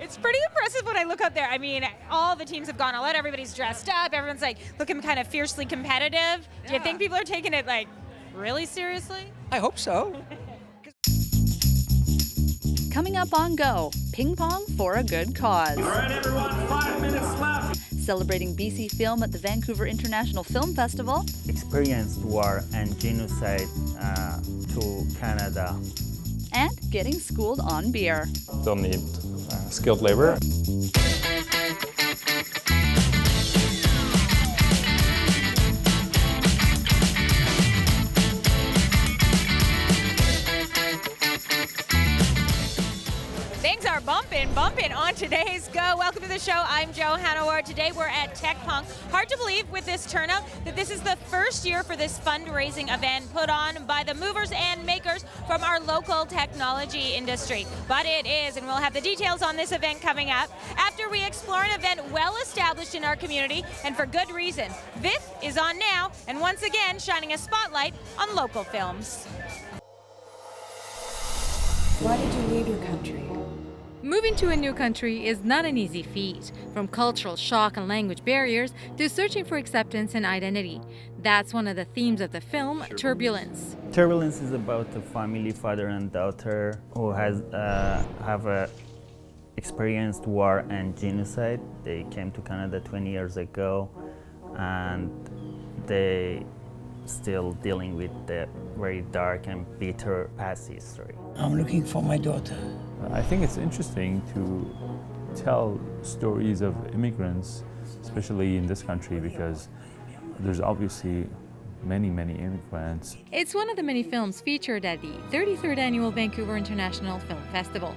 It's pretty impressive when I look out there. I mean, all the teams have gone all out. Everybody's dressed up. Everyone's like looking kind of fiercely competitive. Do you think people are taking it like really seriously? I hope so. Coming up on Go, ping pong for a good cause. All right, everyone, 5 minutes left. Celebrating BC film at the Vancouver International Film Festival. Experienced war and genocide to Canada. And getting schooled on beer. They'll need skilled labor. Things are bumping on today's Go. Welcome to the show. I'm Jo Hanaward. Today we're at Pong. Hard to believe with this turnout that this is the first year for this fundraising event put on by the movers and makers from our local technology industry. But it is, and we'll have the details on this event coming up after we explore an event well established in our community, and for good reason. VIF is on now, and once again shining a spotlight on local films. Why did you leave your country? Moving to a new country is not an easy feat, from cultural shock and language barriers to searching for acceptance and identity. That's one of the themes of the film, Turbulence. Turbulence is about a family, father and daughter, who have experienced war and genocide. They came to Canada 20 years ago, and they still dealing with the very dark and bitter past history. I'm looking for my daughter. I think it's interesting to tell stories of immigrants, especially in this country, because there's obviously many immigrants. It's one of the many films featured at the 33rd Annual Vancouver International Film Festival.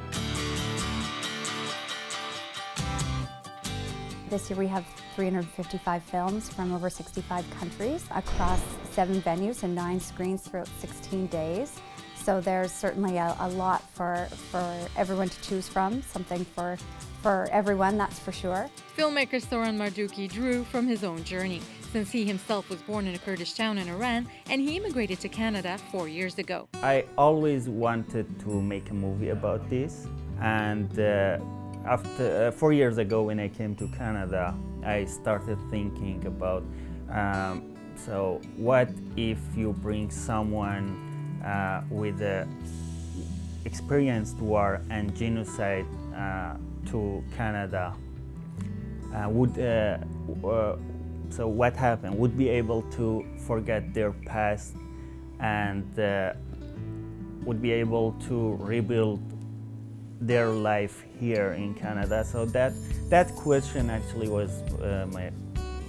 This year we have 355 films from over 65 countries across 7 venues and 9 screens throughout 16 days. So there's certainly a lot for everyone to choose from, something for everyone, that's for sure. Filmmaker Soran Marduki drew from his own journey, since he himself was born in a Kurdish town in Iran and he immigrated to Canada 4 years ago. I always wanted to make a movie about this, and after 4 years ago when I came to Canada, I started thinking about, so what if you bring someone with experienced war and genocide to Canada? So what happened? Would be able to forget their past and would be able to rebuild their life here in Canada. So that question actually was my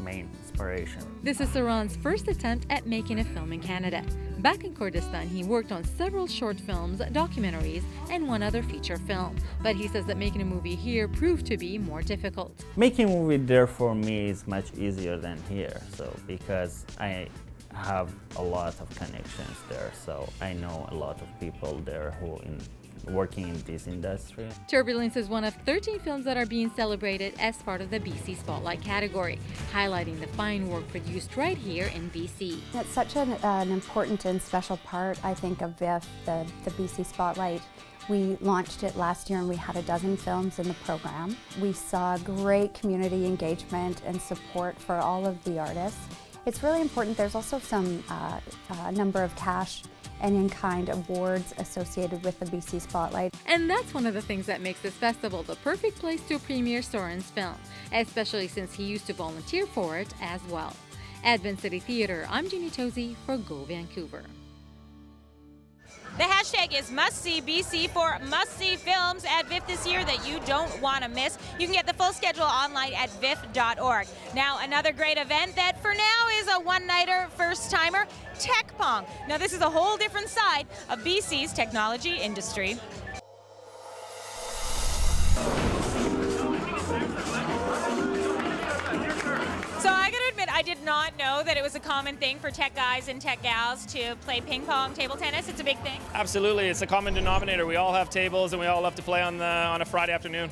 main inspiration. This is Soran's first attempt at making a film in Canada. Back in Kurdistan, he worked on several short films, documentaries, and one other feature film. But he says that making a movie here proved to be more difficult. Making a movie there for me is much easier than here, so because I have a lot of connections there, so I know a lot of people there who working in this industry. Turbulence is one of 13 films that are being celebrated as part of the BC Spotlight category, highlighting the fine work produced right here in BC. It's such an important and special part, I think, of VIF, the BC Spotlight. We launched it last year and we had 12 films in the program. We saw great community engagement and support for all of the artists. It's really important. There's also some number of cash and in-kind awards associated with the BC Spotlight. And that's one of the things that makes this festival the perfect place to premiere Soran's film, especially since he used to volunteer for it as well. At Vin City Theatre, I'm Jeannie Tozy for Go Vancouver. The hashtag is MustSeeBC for must-see films at VIF this year that you don't want to miss. You can get the full schedule online at vif.org. Now, another great event that for now is a one-nighter first-timer, Pong. Now, this is a whole different side of BC's technology industry. So I gotta admit, I did not know that it was a common thing for tech guys and tech gals to play ping pong, table tennis. It's a big thing. Absolutely, it's a common denominator. We all have tables and we all love to play on a Friday afternoon.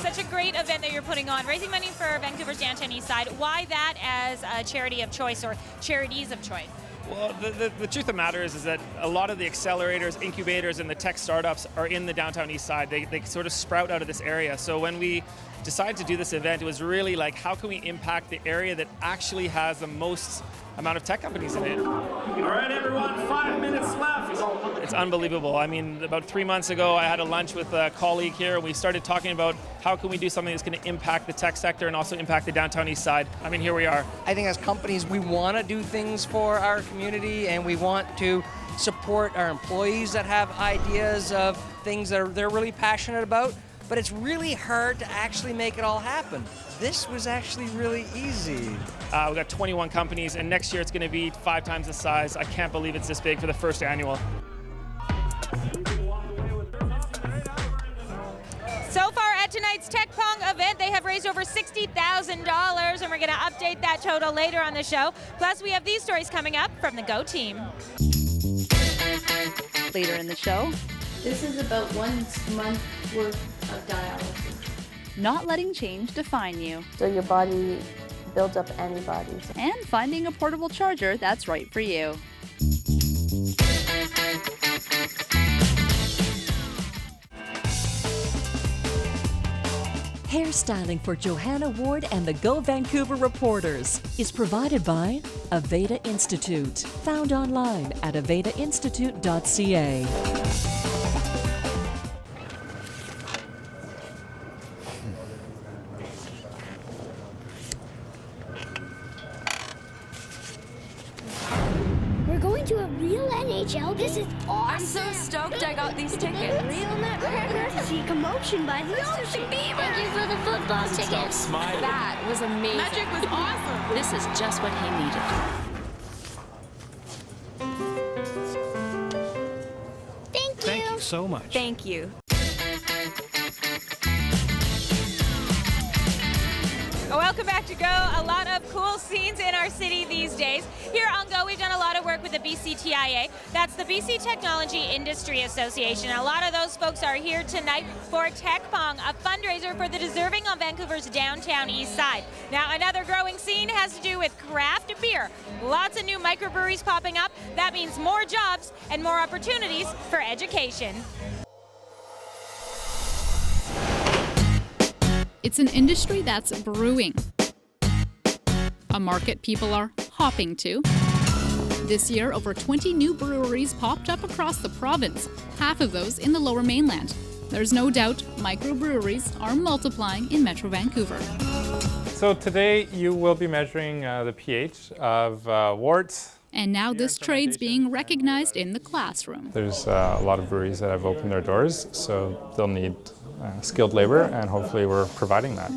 Such a great event that you're putting on, raising money for Vancouver's Downtown East Side. Why that as a charity of choice or charities of choice? Well, the truth of the matter is that a lot of the accelerators, incubators, and the tech startups are in the downtown east side. They sort of sprout out of this area. So when we decided to do this event, it was really like, how can we impact the area that actually has the most amount of tech companies in it? All right, everyone, 5 minutes left. It's unbelievable. I mean, about 3 months ago, I had a lunch with a colleague here, and we started talking about how can we do something that's going to impact the tech sector and also impact the downtown east side. I mean, here we are. I think as companies, we want to do things for our community, and we want to support our employees that have ideas of things that they're really passionate about. But it's really hard to actually make it all happen. This was actually really easy. We've got 21 companies, and next year it's going to be 5 times the size. I can't believe it's this big for the first annual. So far at tonight's Tech Pong event, they have raised over $60,000, and we're going to update that total later on the show. Plus, we have these stories coming up from the Go team. Later in the show, this is about 1 month worth of dialysis. not letting change define you. So your body builds up antibodies. And finding a portable charger that's right for you. Hairstyling for Johanna Ward and the Go Vancouver reporters is provided by Aveda Institute, found online at avedainstitute.ca. We're going to a real NHL. This is awesome. I'm so stoked I got these tickets. Real Nutcracker. See commotion by the ocean. Thank you for the football tickets. That was amazing. Magic was awesome. This is just what he needed. Thank you so much. Thank you. Welcome back to Go. A lot of cool scenes in our city these days. Here on Go, we've done a lot of work with the BCTIA. That's the BC Technology Industry Association. A lot of those folks are here tonight for Tech Pong, a fundraiser for the deserving on Vancouver's downtown east side. Now, another growing scene has to do with craft beer. Lots of new microbreweries popping up. That means more jobs and more opportunities for education. It's an industry that's brewing, a market people are hopping to. This year, over 20 new breweries popped up across the province, half of those in the Lower Mainland. There's no doubt microbreweries are multiplying in Metro Vancouver. So today you will be measuring the pH of worts. And now this trade's being recognized in the classroom. There's a lot of breweries that have opened their doors, so they'll need skilled labor, and hopefully we're providing that.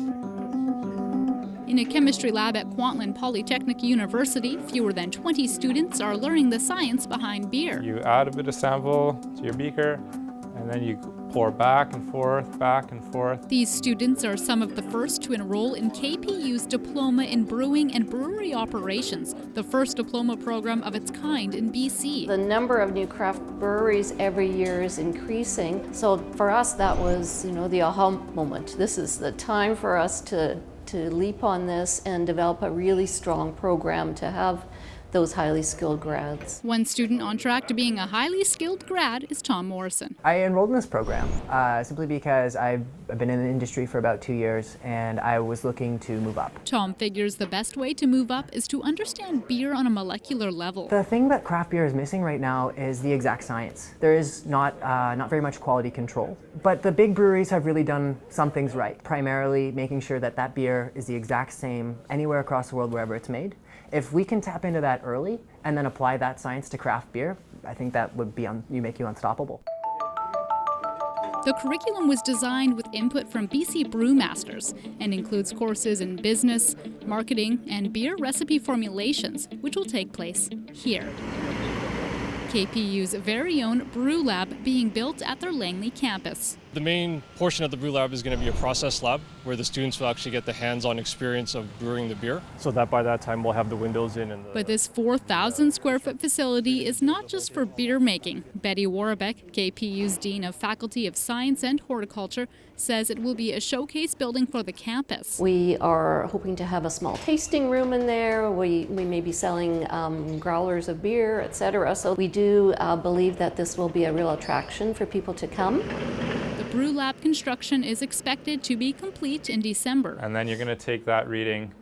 In a chemistry lab at Kwantlen Polytechnic University, fewer than 20 students are learning the science behind beer. You add a bit of sample to your beaker, and then you pour back and forth, back and forth. These students are some of the first to enroll in KPU's Diploma in Brewing and Brewery Operations, the first diploma program of its kind in BC. The number of new craft breweries every year is increasing. So for us, that was, the aha moment. This is the time for us to leap on this and develop a really strong program to have those highly skilled grads. One student on track to being a highly skilled grad is Tom Morrison. I enrolled in this program simply because I've been in the industry for about 2 years and I was looking to move up. Tom figures the best way to move up is to understand beer on a molecular level. The thing that craft beer is missing right now is the exact science. There is not very much quality control. But the big breweries have really done some things right, primarily making sure that that beer is the exact same anywhere across the world wherever it's made. If we can tap into that early and then apply that science to craft beer, I think that would make you unstoppable. The curriculum was designed with input from BC brewmasters and includes courses in business, marketing, and beer recipe formulations, which will take place here. KPU's very own brew lab being built at their Langley campus. The main portion of the brew lab is going to be a process lab where the students will actually get the hands-on experience of brewing the beer. So that by that time we'll have the windows in. But this 4,000 square foot facility is not just for beer making. Betty Warbeck, KPU's Dean of Faculty of Science and Horticulture, says it will be a showcase building for the campus. We are hoping to have a small tasting room in there. We may be selling growlers of beer, etc. So we do believe that this will be a real attraction for people to come. The brew lab construction is expected to be complete in December. And then you're going to take that reading,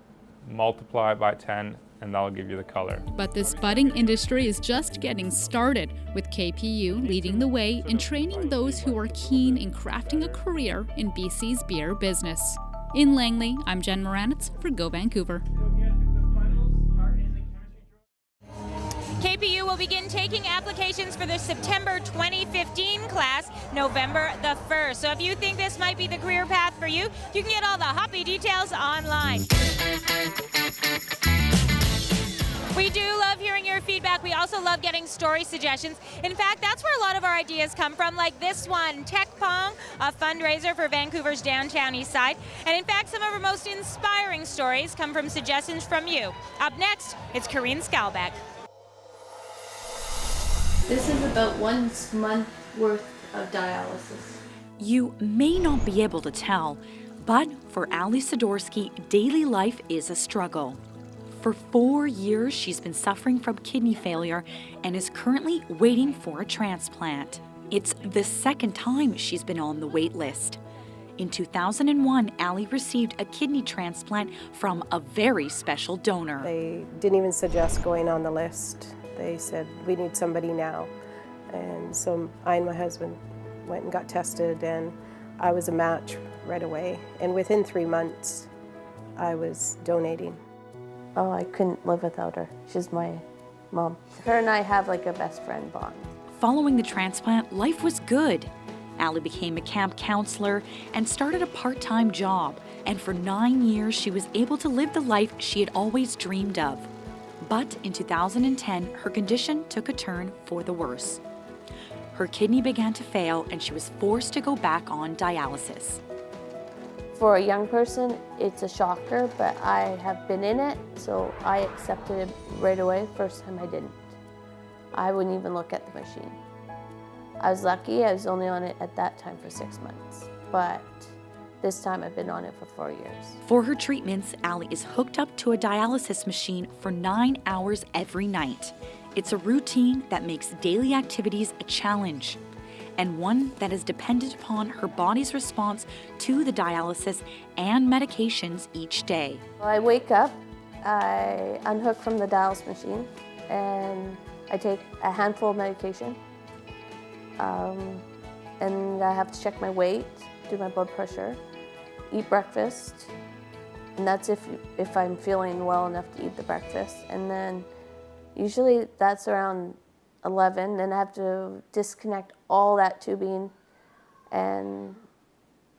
multiply it by 10, and that'll give you the color. But this budding industry is just getting started, with KPU leading the way in training those who are keen in crafting a career in BC's beer business. In Langley, I'm Jen Moranitz for Go Vancouver. KPU will begin taking applications for the September 2015 class November the 1st. So if you think this might be the career path for you, you can get all the hoppy details online. We do love hearing your feedback. We also love getting story suggestions. In fact, that's where a lot of our ideas come from, like this one, Tech Pong, a fundraiser for Vancouver's downtown east side. And in fact, some of our most inspiring stories come from suggestions from you. Up next, it's Corrine Skalbeck. This is about 1 month worth of dialysis. You may not be able to tell, but for Ali Sidorsky, daily life is a struggle. For 4 years, she's been suffering from kidney failure and is currently waiting for a transplant. It's the second time she's been on the wait list. In 2001, Ali received a kidney transplant from a very special donor. They didn't even suggest going on the list. They said, we need somebody now. And so I and my husband went and got tested, and I was a match right away. And within 3 months, I was donating. Oh, I couldn't live without her. She's my mom. Her and I have like a best friend bond. Following the transplant, life was good. Ali became a camp counselor and started a part-time job. And for 9 years, she was able to live the life she had always dreamed of. But in 2010, her condition took a turn for the worse. Her kidney began to fail and she was forced to go back on dialysis. For a young person, it's a shocker, but I have been in it, so I accepted it right away. First time I didn't. I wouldn't even look at the machine. I was lucky, I was only on it at that time for 6 months, but this time I've been on it for 4 years. For her treatments, Ali is hooked up to a dialysis machine for 9 hours every night. It's a routine that makes daily activities a challenge, and one that is dependent upon her body's response to the dialysis and medications each day. I wake up, I unhook from the dialysis machine, and I take a handful of medication, and I have to check my weight, do my blood pressure, eat breakfast, and that's if I'm feeling well enough to eat the breakfast. And then usually that's around 11, then I have to disconnect all that tubing and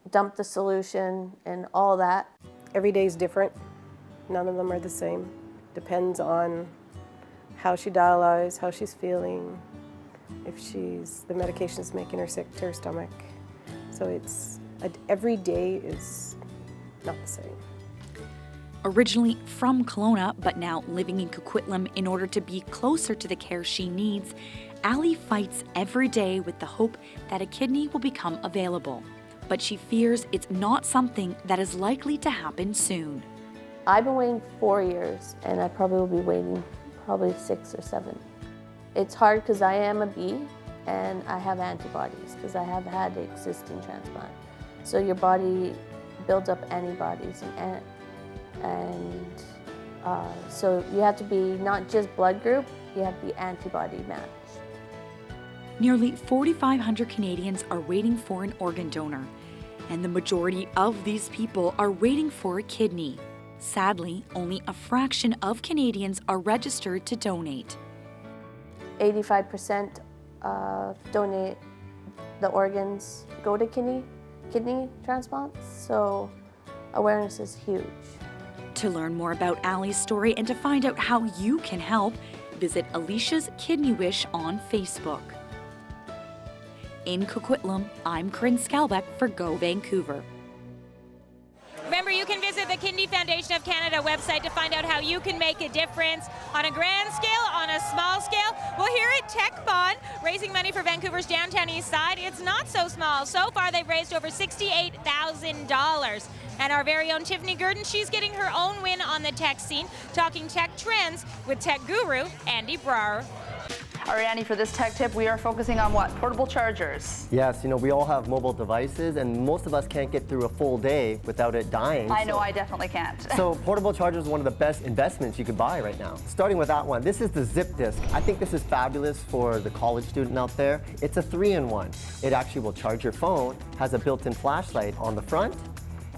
dump the solution and all that. Every day is different. None of them are the same. Depends on how she dialyzed, how she's feeling, if the medication's making her sick to her stomach. So every day is not the same. Originally from Kelowna, but now living in Coquitlam in order to be closer to the care she needs, Ali fights every day with the hope that a kidney will become available. But she fears it's not something that is likely to happen soon. I've been waiting 4 years, and I probably will be waiting probably 6 or 7. It's hard because I am a B, and I have antibodies because I have had the existing transplant. So your body builds up antibodies, and so you have to be not just blood group, you have to be antibody match. Nearly 4,500 Canadians are waiting for an organ donor, and the majority of these people are waiting for a kidney. Sadly, only a fraction of Canadians are registered to donate. 85% donate the organs go to kidney transplants, so awareness is huge. To learn more about Ali's story and to find out how you can help, visit Alicia's Kidney Wish on Facebook. In Coquitlam, I'm Corinne Skalbeck for Go Vancouver. Remember, you can visit the Kidney Foundation of Canada website to find out how you can make a difference on a grand scale, on a small scale. Well, here at Tech Pond, raising money for Vancouver's downtown east side, it's not so small. So far, they've raised over $68,000. And our very own Tiffany Gurdon, she's getting her own win on the tech scene, talking tech trends with tech guru Andy Brower. All right, Andy, for this tech tip, we are focusing on what? Portable chargers. Yes, we all have mobile devices, and most of us can't get through a full day without it dying. I know, I definitely can't. So portable chargers is one of the best investments you could buy right now. Starting with that one, this is the Zip Disk. I think this is fabulous for the college student out there. It's a 3-in-1. It actually will charge your phone, has a built-in flashlight on the front,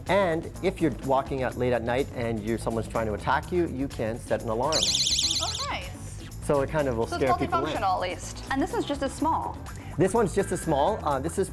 and if you're walking out late at night and someone's trying to attack you, you can set an alarm. So it kind of will scare people away. So it's multifunctional at least. And this one's just as small. This one's just as small. This is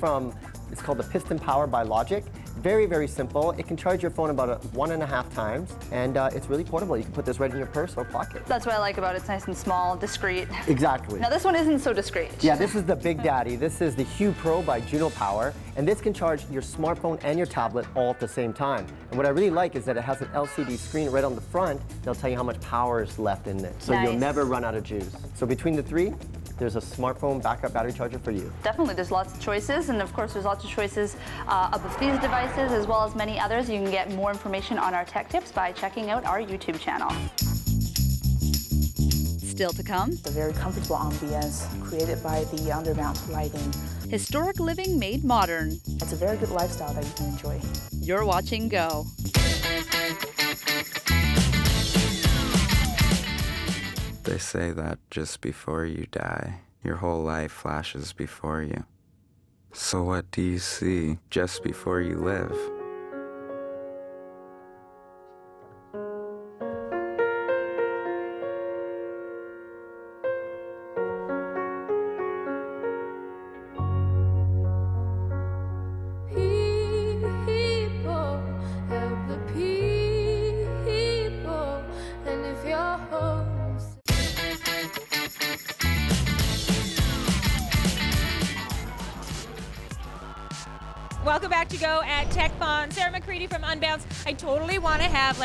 it's called the Piston Power by Logic. Very, very simple. It can charge your phone about 1.5 times, and it's really portable. You can put this right in your purse or pocket. That's what I like about it. It's nice and small, discreet. Exactly. Now this one isn't so discreet. Yeah, this is the Big Daddy. This is the Hue Pro by Juno Power, and this can charge your smartphone and your tablet all at the same time. And what I really like is that it has an LCD screen right on the front. They'll tell you how much power is left in it, so you'll never run out of juice. So between the three, there's a smartphone backup battery charger for you. Definitely, there's lots of choices, and of course there's lots of choices of these devices as well as many others. You can get more information on our tech tips by checking out our YouTube channel. Still to come, a very comfortable ambience created by the undermount lighting. Historic living made modern. It's a very good lifestyle that you can enjoy. You're watching Go. They say that just before you die, your whole life flashes before you. So what do you see just before you live? Welcome back to Go at Tech Pond. Sarah McCready from Unbounce. I totally want to have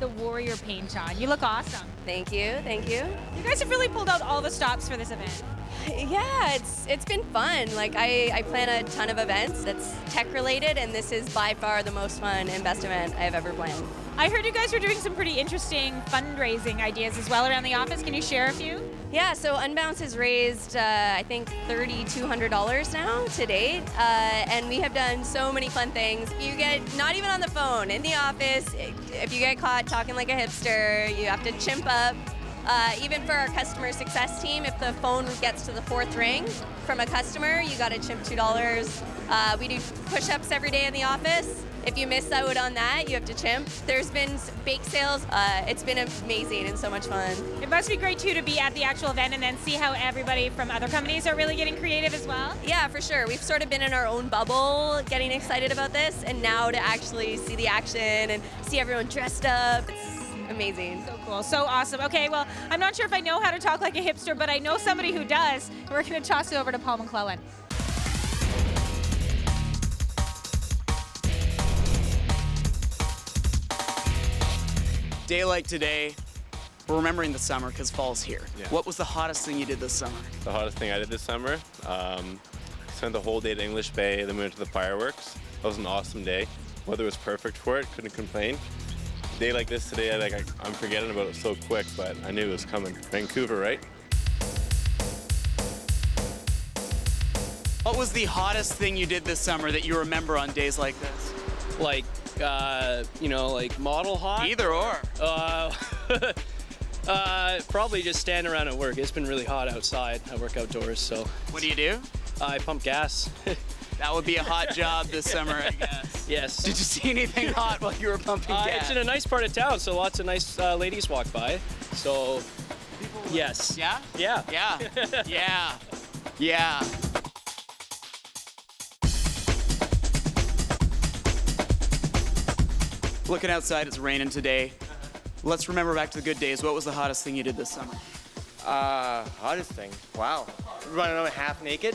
the warrior paint on. You look awesome. Thank you, thank you. You guys have really pulled out all the stops for this event. Yeah, it's been fun. I plan a ton of events that's tech related, and this is by far the most fun and best event I've ever planned. I heard you guys were doing some pretty interesting fundraising ideas as well around the office. Can you share a few? Yeah, so Unbounce has raised, I think, $3,200 now to date, and we have done so many fun things. You get, not even on the phone, in the office, if you get caught talking like a hipster, you have to chimp up. Even for our customer success team, if the phone gets to the 4th ring from a customer, you got to chimp $2. We do push-ups every day in the office. If you miss out on that, you have to chimp. There's been bake sales. It's been amazing and so much fun. It must be great, too, to be at the actual event and then see how everybody from other companies are really getting creative as well. Yeah, for sure. We've sort of been in our own bubble getting excited about this, and now to actually see the action and see everyone dressed up, it's amazing. So cool, so awesome. Okay, well, I'm not sure if I know how to talk like a hipster, but I know somebody who does. We're going to toss it over to Paul McClellan. Day like today, we're remembering the summer because fall's here. Yeah. What was the hottest thing you did this summer? The hottest thing I did this summer? Spent the whole day at English Bay, then we went to the fireworks. That was an awesome day. Weather was perfect for it, couldn't complain. A day like this today, I'm forgetting about it so quick, but I knew it was coming. Vancouver, right? What was the hottest thing you did this summer that you remember on days like this? Like model hot? Either or. Probably just standing around at work. It's been really hot outside. I work outdoors, so. What do you do? I pump gas. That would be a hot job this summer, I guess. Yes. Did you see anything hot while you were pumping gas? It's in a nice part of town, so lots of nice ladies walk by. So, yes. Yeah? Yeah. Yeah. Yeah. Yeah. Looking outside, it's raining today. Let's remember back to the good days. What was the hottest thing you did this summer? Hottest thing? Wow. Running around half naked?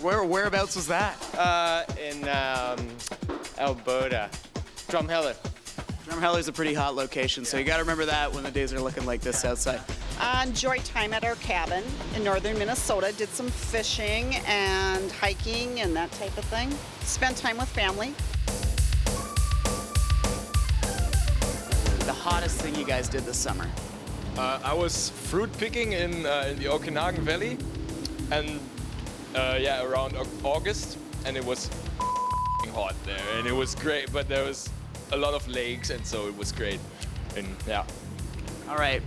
Whereabouts was that? In Alberta. Drumheller. Drumheller's a pretty hot location, so you got to remember that when the days are looking like this outside. Enjoyed time at our cabin in northern Minnesota. Did some fishing and hiking and that type of thing. Spent time with family. The hottest thing you guys did this summer? I was fruit picking in the Okanagan Valley, and around August, and it was hot there, and it was great. But there was a lot of lakes, and so it was great. And yeah. All right,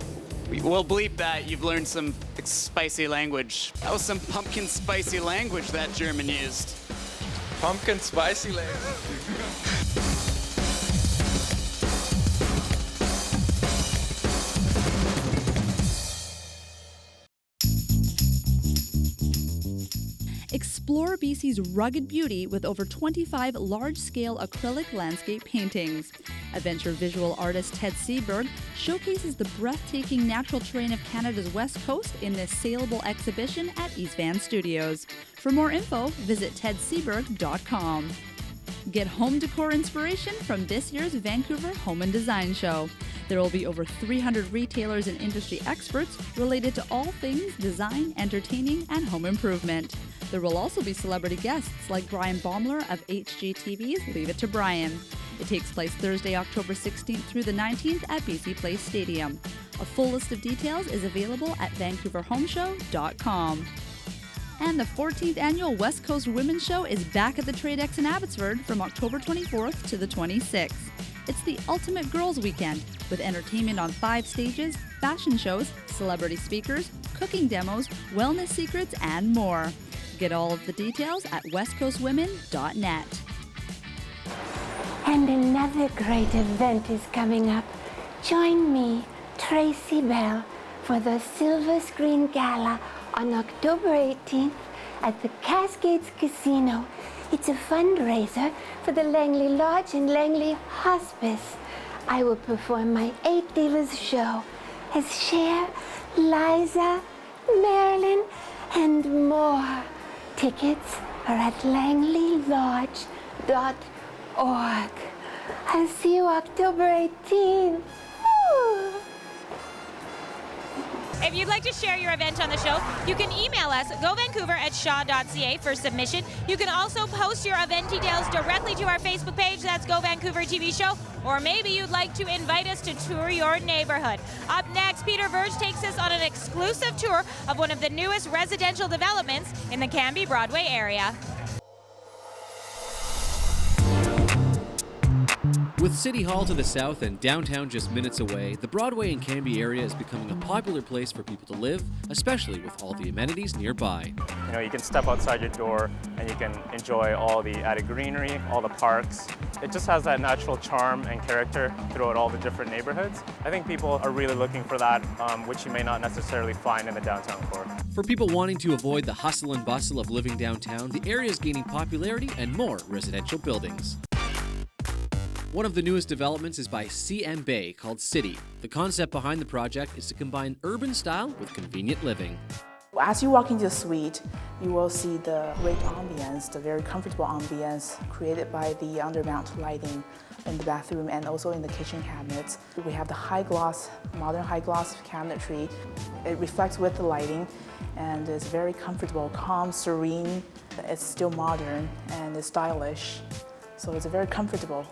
we'll bleep that. You've learned some spicy language. That was some pumpkin spicy language that German used. Pumpkin spicy language. Explore BC's rugged beauty with over 25 large-scale acrylic landscape paintings. Adventure visual artist Ted Seberg showcases the breathtaking natural terrain of Canada's west coast in this saleable exhibition at East Van Studios. For more info, visit tedseberg.com. Get home decor inspiration from this year's Vancouver Home and Design Show. There will be over 300 retailers and industry experts related to all things design, entertaining, and home improvement. There will also be celebrity guests like Brian Baumler of HGTV's Leave It to Brian. It takes place Thursday, October 16th through the 19th at BC Place Stadium. A full list of details is available at vancouverhomeshow.com. And the 14th annual West Coast Women's Show is back at the TradeX in Abbotsford from October 24th to the 26th. It's the ultimate girls' weekend with entertainment on 5 stages, fashion shows, celebrity speakers, cooking demos, wellness secrets, and more. Get all of the details at westcoastwomen.net. And another great event is coming up. Join me, Tracy Bell, for the Silver Screen Gala on October 18th at the Cascades Casino. It's a fundraiser for the Langley Lodge and Langley Hospice. I will perform my 8 Divas show as Cher, Liza, Marilyn, and more. Tickets are at langley.lodge.org. I'll see you October 18th. Woo! If you'd like to share your event on the show, you can email us, govancouver@shaw.ca for submission. You can also post your event details directly to our Facebook page, that's Go Vancouver TV Show, or maybe you'd like to invite us to tour your neighborhood. Up next, Peter Verge takes us on an exclusive tour of one of the newest residential developments in the Cambie Broadway area. With City Hall to the south and downtown just minutes away, the Broadway and Cambie area is becoming a popular place for people to live, especially with all the amenities nearby. You know, you can step outside your door and you can enjoy all the added greenery, all the parks. It just has that natural charm and character throughout all the different neighborhoods. I think people are really looking for that, which you may not necessarily find in the downtown core. For people wanting to avoid the hustle and bustle of living downtown, the area is gaining popularity and more residential buildings. One of the newest developments is by CM Bay called City. The concept behind the project is to combine urban style with convenient living. As you walk into the suite, you will see the great ambience, the very comfortable ambience created by the undermount lighting in the bathroom and also in the kitchen cabinets. We have the high gloss, modern high gloss cabinetry. It reflects with the lighting and is very comfortable, calm, serene. It's still modern and it's stylish. So it's a very comfortable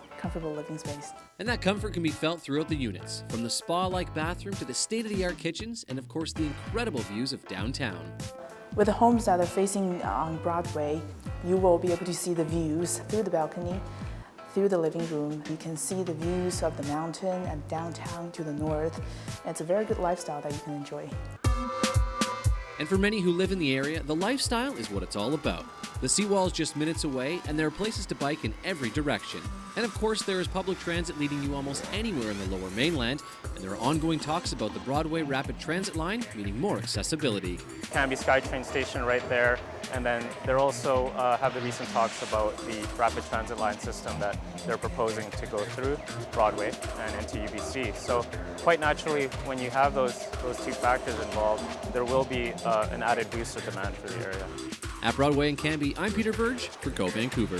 living space. And that comfort can be felt throughout the units, from the spa-like bathroom to the state-of-the-art kitchens and of course the incredible views of downtown. With the homes that are facing on Broadway, you will be able to see the views through the balcony, through the living room. You can see the views of the mountain and downtown to the north. It's a very good lifestyle that you can enjoy. And for many who live in the area, the lifestyle is what it's all about. The seawall is just minutes away, and there are places to bike in every direction. And of course, there is public transit leading you almost anywhere in the Lower Mainland, and there are ongoing talks about the Broadway Rapid Transit line, meaning more accessibility. Cambie SkyTrain station right there, and then they also have the recent talks about the rapid transit line system that they're proposing to go through Broadway and into UBC. So quite naturally, when you have those two factors involved, there will be an added boost of demand for the area. At Broadway and Canby, I'm Peter Burge for Go Vancouver.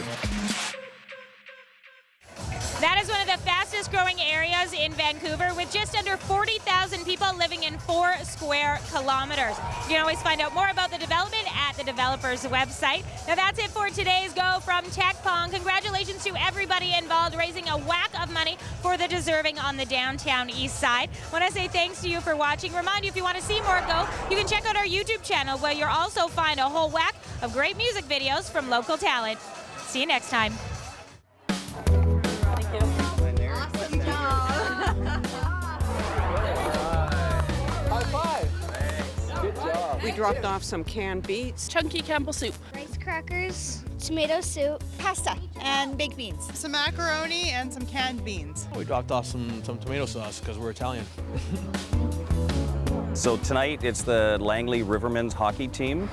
That is one of the fastest growing areas in Vancouver, with just under 40,000 people living in 4 square kilometers. You can always find out more about the development at the developer's website. Now that's it for today's Go from Tech Pong. Congratulations to everybody involved, raising a whack of money for the deserving on the downtown east side. I want to say thanks to you for watching. Remind you, if you want to see more Go, you can check out our YouTube channel, where you'll also find a whole whack of great music videos from local talent. See you next time. We dropped off some canned beets, chunky Campbell soup, rice crackers, tomato soup, pasta, and baked beans. Some macaroni and some canned beans. We dropped off some tomato sauce because we're Italian. So tonight it's the Langley Rivermen's hockey team.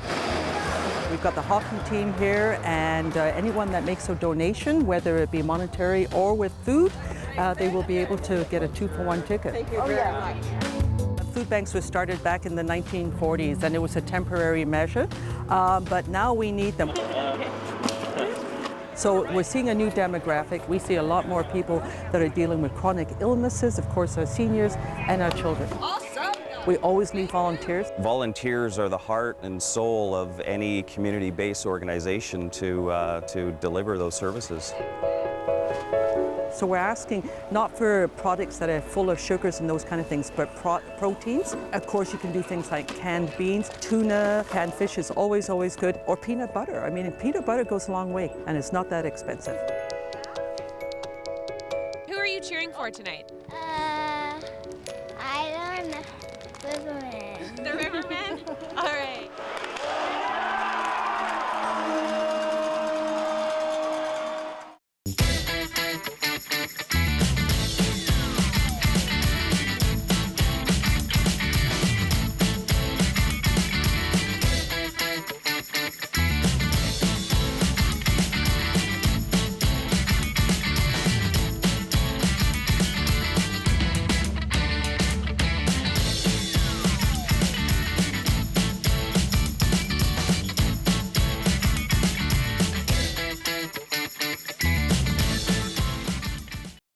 We've got the hockey team here, and anyone that makes a donation, whether it be monetary or with food, they will be able to get a 2-for-1 ticket. Thank you very much. Food banks were started back in the 1940s, and it was a temporary measure, but now we need them. So we're seeing a new demographic. We see a lot more people that are dealing with chronic illnesses, of course our seniors and our children. We always need volunteers. Volunteers are the heart and soul of any community-based organization to deliver those services. So we're asking not for products that are full of sugars and those kind of things, but proteins. Of course, you can do things like canned beans, tuna, canned fish is always good, or peanut butter. I mean, peanut butter goes a long way, and it's not that expensive. Who are you cheering for tonight? I don't know. The Rivermen? All right.